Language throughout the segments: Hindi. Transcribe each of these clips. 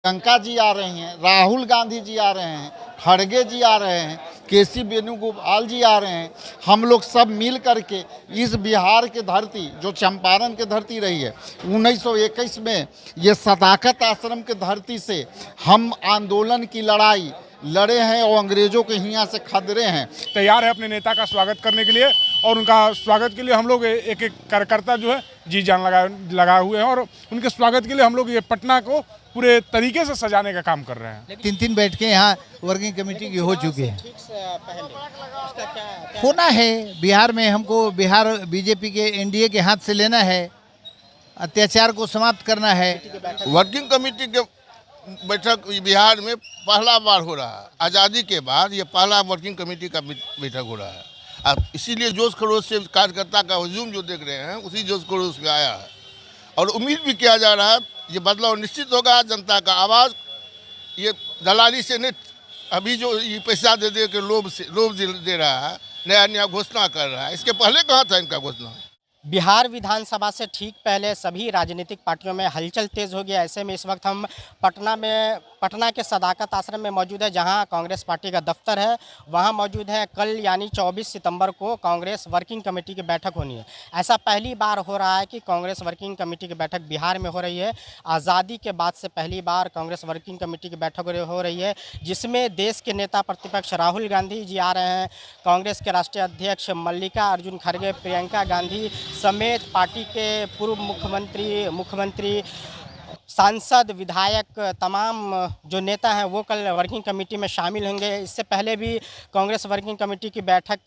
प्रियंका जी आ रही हैं, राहुल गांधी जी आ रहे हैं, खड़गे जी आ रहे हैं, केसी वेणुगोपाल जी आ रहे हैं। हम लोग सब मिल करके इस बिहार की धरती जो चंपारण की धरती रही है 1921 में, ये सदाकत आश्रम की धरती से हम आंदोलन की लड़ाई लड़े हैं और अंग्रेजों के हियाँ से खदरे हैं। तैयार है अपने नेता का स्वागत करने के लिए और उनका स्वागत के लिए हम लोग एक एक कार्यकर्ता जो है जी जान लगाए हुए हैं और उनके स्वागत के लिए हम लोग ये पटना को पूरे तरीके से सजाने का काम कर रहे हैं। तीन तीन बैठकें यहाँ वर्किंग कमेटी की हो चुकी है। होना है बिहार में, हमको बिहार बीजेपी के एनडीए के हाथ से लेना है, अत्याचार को समाप्त करना है। वर्किंग कमेटी के बैठक बिहार में पहला बार हो रहा है। आज़ादी के बाद ये पहला वर्किंग कमेटी का बैठक हो रहा है। अब इसीलिए जोश खरोश से कार्यकर्ता का हुजूम जो देख रहे हैं उसी जोश खरोश में आया है और उम्मीद भी किया जा रहा है ये बदलाव निश्चित होगा। जनता का आवाज़ ये दलाली से नहीं, अभी जो ये पैसा दे दे के लोभ दे रहा है, नया नया घोषणा कर रहा है, इसके पहले कहाँ था इनका घोषणा। बिहार विधानसभा से ठीक पहले सभी राजनीतिक पार्टियों में हलचल तेज हो गया। ऐसे में इस वक्त हम पटना के सदाकत आश्रम में मौजूद है, जहां कांग्रेस पार्टी का दफ्तर है। वहां मौजूद है। कल यानी 24 सितंबर को कांग्रेस वर्किंग कमेटी की बैठक होनी है। ऐसा पहली बार हो रहा है कि कांग्रेस वर्किंग कमेटी की बैठक बिहार में हो रही है। आज़ादी के बाद से पहली बार कांग्रेस वर्किंग कमेटी की बैठक हो रही है, जिसमें देश के नेता प्रतिपक्ष राहुल गांधी जी आ रहे हैं, कांग्रेस के राष्ट्रीय अध्यक्ष मल्लिका अर्जुन खड़गे, प्रियंका गांधी समेत पार्टी के पूर्व मुख्यमंत्री सांसद, विधायक, तमाम जो नेता हैं वो कल वर्किंग कमेटी में शामिल होंगे। इससे पहले भी कांग्रेस वर्किंग कमेटी की बैठक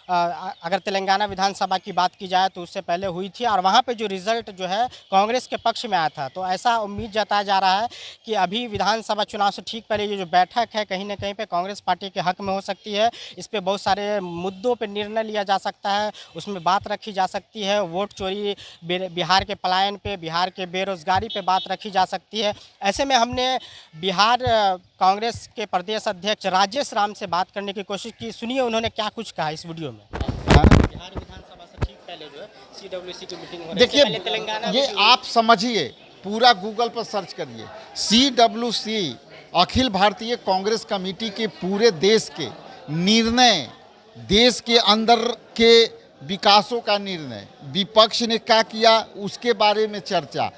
अगर तेलंगाना विधानसभा की बात की जाए तो उससे पहले हुई थी और वहाँ पे जो रिज़ल्ट जो है कांग्रेस के पक्ष में आया था। तो ऐसा उम्मीद जताया जा रहा है कि अभी विधानसभा चुनाव से ठीक पहले ये जो बैठक है कहीं ना कहीं पे कांग्रेस पार्टी के हक में हो सकती है। इस पर बहुत सारे मुद्दों पर निर्णय लिया जा सकता है, उसमें बात रखी जा सकती है। वोट चोरी, बिहार के पलायन पे, बिहार के बेरोजगारी पे बात रखी जा सकती है। ऐसे में हमने बिहार कांग्रेस के प्रदेश अध्यक्ष राजेश राम से बात करने की कोशिश की। सुनिए उन्होंने क्या कुछ कहा इस वीडियो में। बिहार विधानसभा से ठीक पहले जो है CWC की मीटिंग हो रही है। देखिए, तेलंगाना ये आप समझिए, पूरा गूगल पर सर्च करिए, CWC अखिल भारतीय कांग्रेस कमेटी के पूरे देश के निर्णय, देश के अंदर के विकासों का निर्णय, विपक्ष ने क्या किया उसके बारे में चर्चा,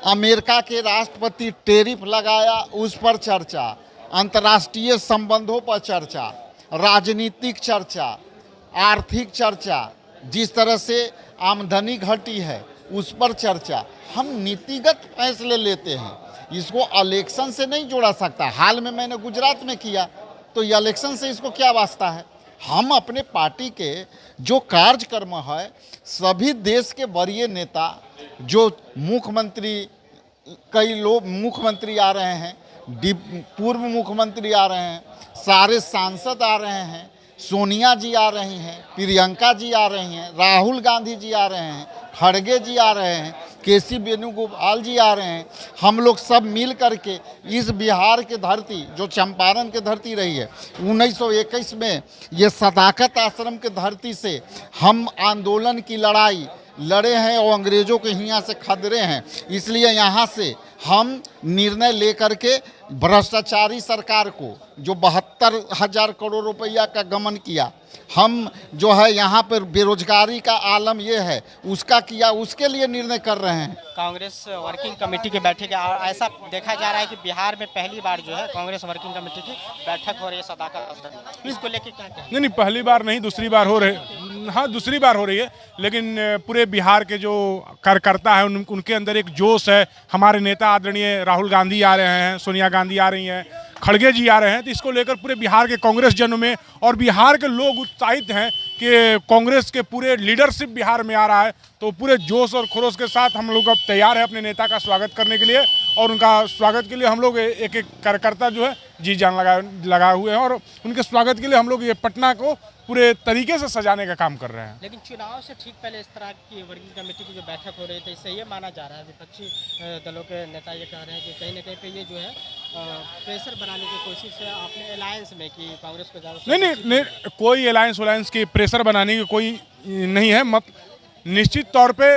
अमेरिका के राष्ट्रपति टैरिफ लगाया उस पर चर्चा, अंतर्राष्ट्रीय संबंधों पर चर्चा, राजनीतिक चर्चा, आर्थिक चर्चा, जिस तरह से आमदनी घटी है उस पर चर्चा। हम नीतिगत फैसले लेते हैं, इसको इलेक्शन से नहीं जोड़ा सकता। हाल में मैंने गुजरात में किया, तो ये इलेक्शन से इसको क्या वास्ता है। हम अपने पार्टी के जो कार्यक्रम है, सभी देश के वरीय नेता, जो मुख्यमंत्री, कई लोग मुख्यमंत्री आ रहे हैं, पूर्व मुख्यमंत्री आ रहे हैं, सारे सांसद आ रहे हैं, सोनिया जी आ रही हैं, प्रियंका जी आ रही हैं, राहुल गांधी जी आ रहे हैं, खड़गे जी आ रहे हैं, केसी वेणुगोपाल जी आ रहे हैं। हम लोग सब मिल करके इस बिहार की धरती जो चंपारण की धरती रही है 1921 में, ये सदाकत आश्रम की धरती से हम आंदोलन की लड़ाई लड़े हैं और अंग्रेजों के हियाँ से खदरे हैं। इसलिए यहाँ से हम निर्णय लेकर के भ्रष्टाचारी सरकार को जो 72,000 करोड़ रुपया का गमन किया, हम जो है यहाँ पर बेरोजगारी का आलम ये है उसका किया, उसके लिए निर्णय कर रहे हैं। कांग्रेस वर्किंग कमेटी की बैठक ऐसा देखा जा रहा है कि बिहार में पहली बार जो है कांग्रेस वर्किंग कमेटी की बैठक हो रही है सदाकत आश्रम। इसको लेके क्या कहते हैं? नहीं, पहली बार नहीं, दूसरी बार हो रही, हाँ दूसरी बार हो रही है, लेकिन पूरे बिहार के जो कार्यकर्ता हैं उनके अंदर एक जोश है। हमारे नेता आदरणीय राहुल गांधी आ रहे हैं, सोनिया गांधी आ रही हैं, खड़गे जी आ रहे हैं, तो इसको लेकर पूरे बिहार के कांग्रेस जनों में और बिहार के लोग उत्साहित हैं कि कांग्रेस के पूरे लीडरशिप बिहार में आ रहा है। तो पूरे जोश और खरोश के साथ हम लोग अब तैयार है अपने नेता का स्वागत करने के लिए और उनका स्वागत के लिए हम लोग एक एक कार्यकर्ता जो है जी जान लगाए हुए हैं और उनके स्वागत के लिए हम लोग ये पटना को पूरे तरीके से सजाने का काम कर रहे हैं। लेकिन चुनाव से ठीक पहले इस तरह की वर्किंग कमेटी की जो बैठक हो रही थी, इससे ये माना जा रहा है, विपक्षी दलों के नेता ये कह रहे हैं कि कहीं ना कहीं पे ये जो है प्रेशर बनाने की कोशिश है आपने अलायंस में कि कांग्रेस को ज़्यादा। नहीं, कोई अलायंस की प्रेशर बनाने की कोई नहीं है। निश्चित तौर पे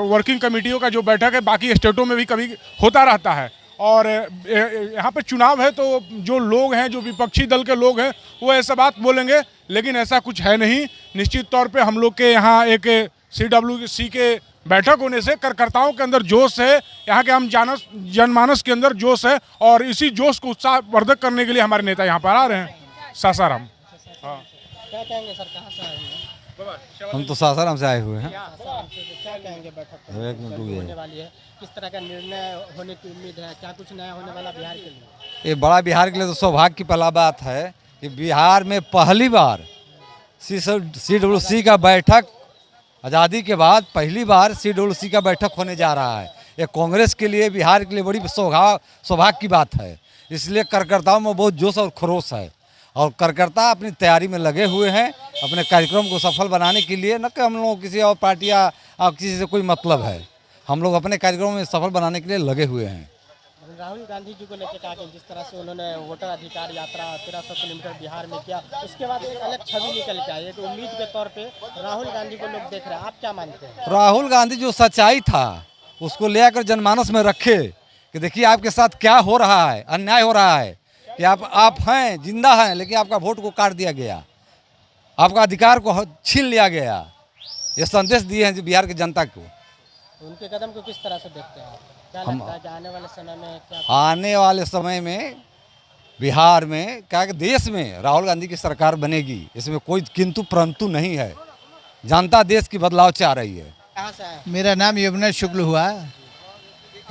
वर्किंग कमेटियों का जो बैठक है बाकी स्टेटों में भी कभी होता रहता है और यहाँ पे चुनाव है तो जो लोग हैं, जो विपक्षी दल के लोग हैं, वो ऐसा बात बोलेंगे, लेकिन ऐसा कुछ है नहीं। निश्चित तौर पे हम लोग के यहाँ एक CWC के बैठक होने से कार्यकर्ताओं के अंदर जोश है, यहाँ के हम जनमानस के अंदर जोश है और इसी जोश को उत्साहवर्धक करने के लिए हमारे नेता यहाँ पर आ रहे हैं सासाराम। हाँ, क्या कहेंगे सर, कहाँ से आए हैं? हम तो सासाराम से आए हुए हैं। सासाराम से, तो क्या कहेंगे बैठक होने वाली है, किस तरह का निर्णय होने की उम्मीद है, क्या कुछ नया होने वाला बिहार के लिए? ये बड़ा बिहार के लिए तो सौभाग्य की पहला बात है कि बिहार में पहली बार CWC का बैठक, आज़ादी के बाद पहली बार CWC का बैठक होने जा रहा है। ये कांग्रेस के लिए, बिहार के लिए बड़ी सौभाग्य की बात है। इसलिए कार्यकर्ताओं में बहुत जोश और खरोश है और कार्यकर्ता अपनी तैयारी में लगे हुए हैं अपने कार्यक्रम को सफल बनाने के लिए। न कि हम लोग किसी और पार्टी या किसी से कोई मतलब है, हम लोग अपने कार्यक्रम में सफल बनाने के लिए लगे हुए हैं। राहुल गांधी जी को लेकर कहा कि जिस तरह से उन्होंने वोटर अधिकार यात्रा 1300 किलोमीटर बिहार में किया, उसके बाद एक अलग छवि निकल के आई, एक उम्मीद के तौर पे राहुल गांधी को लोग देख रहे हैं, आप क्या मानते हैं? राहुल गांधी जो सच्चाई था उसको ले आकर जनमानस में रखे कि देखिए आपके साथ क्या हो रहा है, अन्याय हो रहा है कि आप हैं, जिंदा हैं, लेकिन आपका वोट को काट दिया गया, आपका अधिकार को छीन लिया गया। ये संदेश दिए हैं बिहार की जनता को। उनके कदम को किस तरह से देखते हैं, क्या लगता है कि आने वाले समय में क्या? आने वाले समय में बिहार में क्या कि देश में राहुल गांधी की सरकार बनेगी, इसमें कोई किंतु परंतु नहीं है। जनता देश की बदलाव चाह रही है। कहाँ से आए? मेरा नाम यमुना शुक्ल हुआ,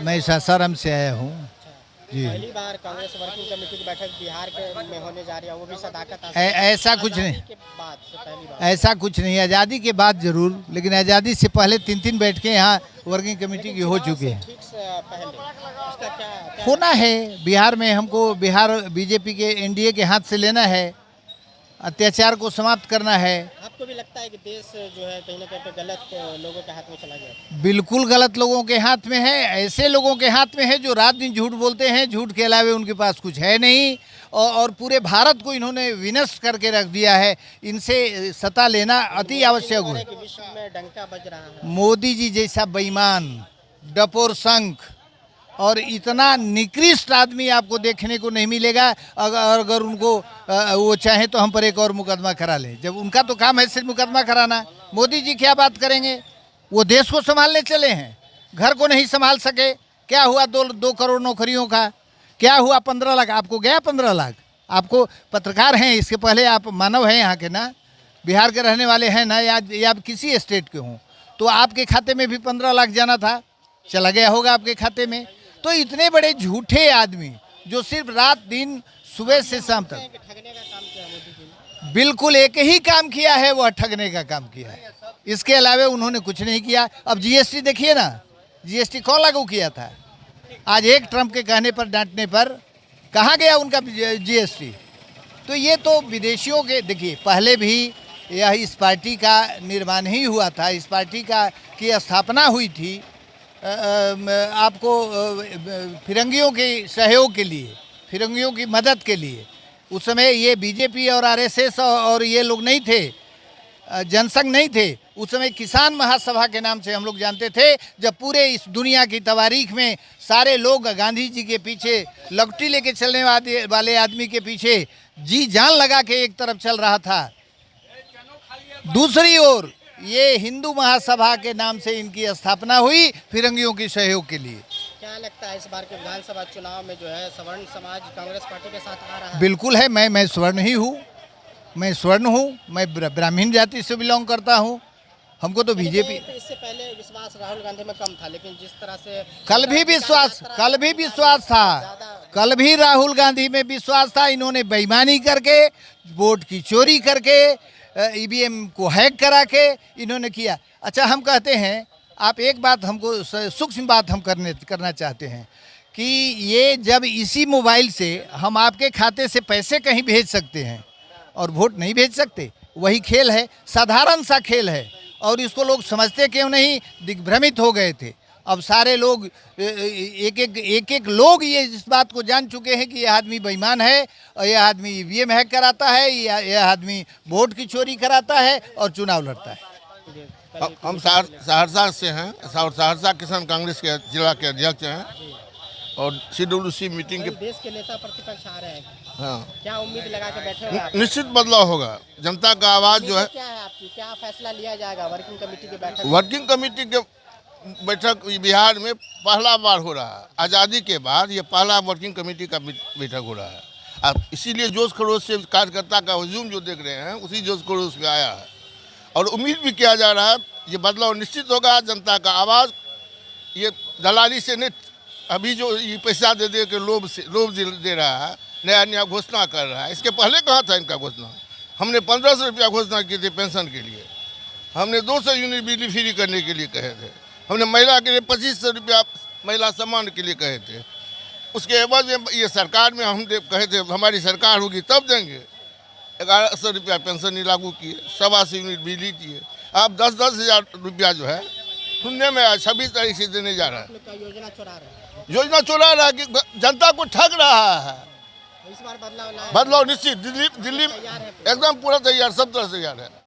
मैं सासाराम से आया हूँ जी। पहली बार कांग्रेस वर्किंग कमेटी की बैठक बिहार के में होने जा रही है, वो भी सदाकत ऐसा कुछ नहीं, के बाद से पहली बार। ऐसा कुछ नहीं, आज़ादी के बाद जरूर, लेकिन आज़ादी से पहले 3-3 बैठकें यहाँ वर्किंग कमेटी की हो चुकी हैं। ठीक से पहले उसका क्या होना है बिहार में, हमको बिहार बीजेपी के NDA के हाथ से लेना है, अत्याचार को समाप्त करना है। आपको भी लगता है कि देश जो है कहीं ना कहीं पे गलत लोगों के हाथ में चला गया? बिल्कुल गलत लोगों के हाथ में है, ऐसे लोगों के हाथ में है जो रात दिन झूठ बोलते हैं, झूठ के अलावा उनके पास कुछ है नहीं और पूरे भारत को इन्होंने विनष्ट करके रख दिया है। इनसे सत्ता लेना अति आवश्यक है। विश्व में डंका बज रहा है, मोदी जी जैसा बेईमान, डपोर शंख और इतना निकृष्ट आदमी आपको देखने को नहीं मिलेगा। अगर उनको वो चाहे तो हम पर एक और मुकदमा करा लें, जब उनका तो काम है सिर्फ मुकदमा कराना। मोदी जी क्या बात करेंगे, वो देश को संभालने चले हैं, घर को नहीं संभाल सके। क्या हुआ 2 करोड़ नौकरियों का, क्या हुआ 15 लाख, आपको गया 15 लाख? आपको पत्रकार हैं, इसके पहले आप मानव हैं, यहाँ के ना, बिहार के रहने वाले हैं ना, या किसी स्टेट के हों, तो आपके खाते में भी 15 लाख जाना था, चला गया होगा आपके खाते में। तो इतने बड़े झूठे आदमी जो सिर्फ रात दिन सुबह से शाम तक ठगने का काम किया मोदी जी ने। बिल्कुल एक ही काम किया है, वह ठगने का काम किया है, इसके अलावा उन्होंने कुछ नहीं किया। अब GST देखिए ना, GST कौन लागू किया था? आज एक ट्रम्प के कहने पर, डांटने पर कहाँ गया उनका GST? तो ये तो विदेशियों के, देखिए पहले भी यह इस पार्टी का निर्माण ही हुआ था, इस पार्टी की स्थापना हुई थी आपको फिरंगियों के सहयोग के लिए, फिरंगियों की मदद के लिए। उस समय ये बीजेपी और RSS और ये लोग नहीं थे, जनसंघ नहीं थे, उस समय किसान महासभा के नाम से हम लोग जानते थे। जब पूरे इस दुनिया की तवारीख में सारे लोग गांधी जी के पीछे, लपटी लेके चलने वाले आदमी के पीछे जी जान लगा के एक तरफ चल रहा था, दूसरी ओर ये हिंदू महासभा के नाम से इनकी स्थापना हुई फिरंगियों के सहयोग के लिए। क्या लगता है इस बार के विधानसभा चुनाव में जो है सवर्ण समाज कांग्रेस पार्टी के साथ आ रहा है? बिल्कुल है, मैं स्वर्ण ही हूँ, मैं स्वर्ण हूँ, मैं ब्राह्मण जाति से बिलोंग करता हूँ। हमको तो बीजेपी, इससे पहले विश्वास राहुल गांधी में कम था, लेकिन जिस तरह से कल भी विश्वास था, कल भी राहुल गांधी में विश्वास था। इन्होंने बेईमानी करके, वोट की चोरी करके, EVM को हैक करा के इन्होंने किया। अच्छा, हम कहते हैं, आप एक बात हमको सूक्ष्म बात हम करना चाहते हैं कि ये जब इसी मोबाइल से हम आपके खाते से पैसे कहीं भेज सकते हैं और वोट नहीं भेज सकते, वही खेल है, साधारण सा खेल है, और इसको लोग समझते क्यों नहीं, दिग्भ्रमित हो गए थे। अब सारे लोग एक लोग ये इस बात को जान चुके हैं कि यह आदमी बेईमान है, और यह आदमी EVM हैक कराता है, यह आदमी वोट की चोरी कराता है और चुनाव लड़ता है। हम सहरसा से हैं और सहरसा किसान कांग्रेस के जिला के अध्यक्ष हैं और CWC मीटिंग के देश के नेता प्रतिपक्ष आ रहे हैं, हाँ क्या उम्मीद लगा के बैठे हुए हैं आप? निश्चित बदलाव होगा। जनता का आवाज़ जो है, क्या है आपकी, क्या फैसला लिया जाएगा वर्किंग कमेटी की बैठक? वर्किंग कमेटी के बैठक बिहार में पहला बार हो रहा है। आज़ादी के बाद ये पहला वर्किंग कमेटी का बैठक हो रहा है। अब इसीलिए जोश खरोश से कार्यकर्ता का हुजूम जो देख रहे हैं उसी जोश खरोश में आया है और उम्मीद भी किया जा रहा है ये बदलाव निश्चित होगा। जनता का आवाज़ ये दलाली से नहीं, अभी जो ये पैसा दे दे के लोभ दे रहा है, नया नया घोषणा कर रहा है। इसके पहले कहाँ था इनका घोषणा? हमने 1500 रुपया घोषणा की थी पेंशन के लिए, हमने 200 यूनिट बिजली फ्री करने के लिए कहे थे, हमने महिला के लिए 2500 रुपया महिला सम्मान के लिए कहे थे। उसके एवज में ये सरकार में हम कहे थे हमारी सरकार होगी तब देंगे। 1100 रुपया पेंशन नहीं लागू किए, 87 यूनिट बिजली दिए। अब 10-10 हज़ार रुपया जो है सुनने में 26 तारीख से देने जा रहा है। योजना चुरा रहे हैं, योजना चुरा रहा है कि जनता को ठग रहा है। इस बार बदलाव लाए, बदलाव निश्चित, दिल्ली एकदम पूरा तैयार, सब तरह से तैयार है।